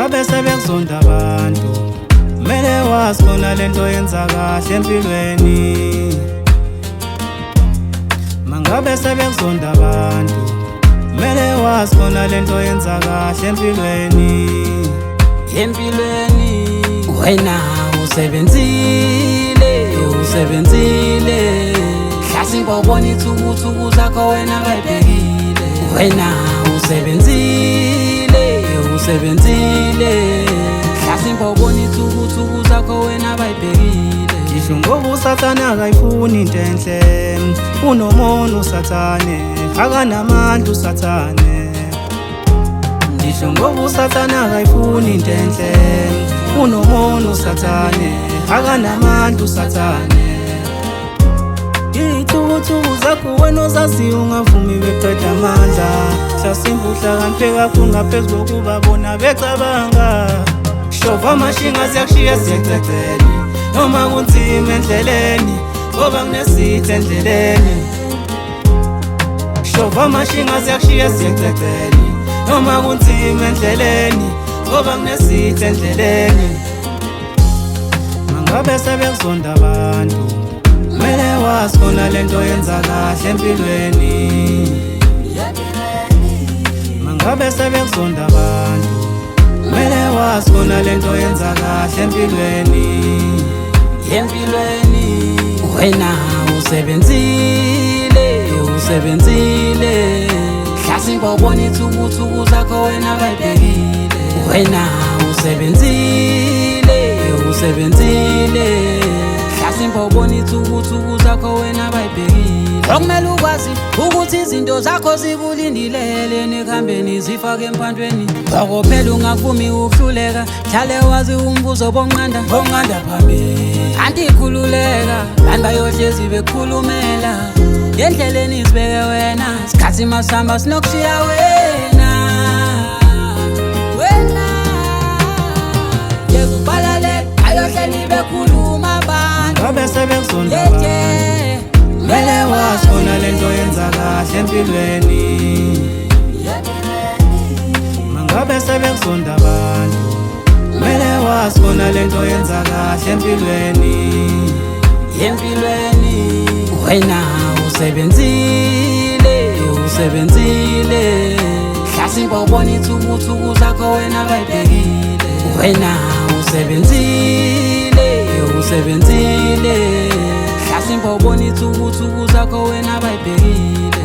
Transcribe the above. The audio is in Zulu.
Mangabe sebekuzonda abantu mele wazi khona lento yenza kahle empilweni. Mangabe sebekuzonda abantu mele wazi khona lento yenza kahle empilweni. Empilweni wena usebenzile hlasimba ubona ithuku zakho wena bayibhekile. Wena usebenzile hlasimba ubona ithuku zakho wena bayibhekile. Ngisho ngoba usathane akayifuni into enhle, unomono usathane akanamandla usathane. Ngisho ngoba usathane akayifuni into enhle, unomono usathane akanamandla usathane. Ithuku zakho wena ozaziyo ungavumi beqeda amandla. Hlasimba uhlakaniphe kakhulu ngaphezu kokuba bona becabanga. Shova amashinga siyakushiya siyececeni noma kunzima endleleni ngoba kunesitha endleleni. Shova amashinga siyakushiya siyececeni noma kunzima endleleni ngoba kunesitha endleleni. Mangabe sebekuzonda abantu mele wazi khona lento yenza kahle empilweni. Mangabe sebekuzonda abantu mele wazi khona lento yenza kahle empilweni. Empilweni wena usebenzile hlasimba ubona ithuku zakho wena bayibhekile. Wena usebenzile hlasimba ubona ithuku zakho wena bayibhekile. Okumele ukwazi ukuthi izinto zakho zikulindilele nekhambeni zifake empandweni. Wakophela ungavumi ukuhluleka, hlale wazi umbuzo bonqanda phambili. Andikhululeka bantu bayohlezi bekhulumela endleleni izibeke wena, sikhathi masamba sinokushiya wena. Yekubalale ayohleli bekhuluma abantu. Mangabe sebekuzonda abantu mele wazi khona lento yenza kahle empilweni. Mangabe sebekuzonda abantu mele wazi khona lento yenza kahle empilweni. Empilweni wena usebenzile hlasimba ubona ithuku zakho wena bayibhekile. Wena usebenzile hlasimba ubona ithuku zakho wena bayibhekile.